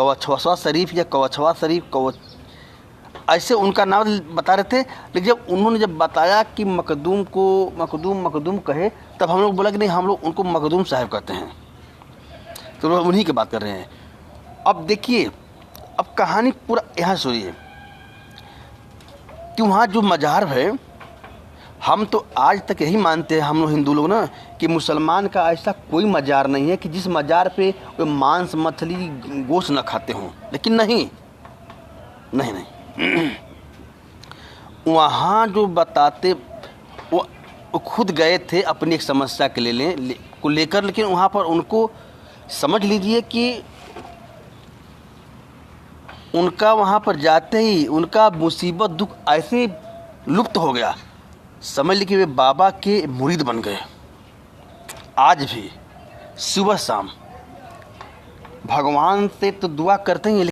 कवछवा शरीफ या कवछवा शरीफ ऐसे उनका नाम बता रहे थे। लेकिन जब उन्होंने बताया कि मखदूम को मखदूम कहे, तब हम लोग बोला कि नहीं, हम लोग उनको मखदूम साहब कहते हैं। तो लोग उन्हीं की बात कर रहे हैं। अब देखिए, अब कहानी पूरा यहाँ सुनिए कि वहाँ जो मज़ार है, हम तो आज तक यही मानते हैं हम लोग हिंदू लोग ना, कि मुसलमान का ऐसा कोई मज़ार नहीं है कि जिस मज़ार पे वो मांस मछली गोश्त न खाते हों। लेकिन नहीं, वहाँ जो बताते वो खुद गए थे अपनी एक समस्या के लेकर, लेकिन वहाँ पर उनको समझ लीजिए कि उनका वहाँ पर जाते ही उनका मुसीबत दुख ऐसे लुप्त हो गया, समझ लीजिए वे बाबा के मुरीद बन गए। आज भी सुबह शाम भगवान से तो दुआ करते हैं,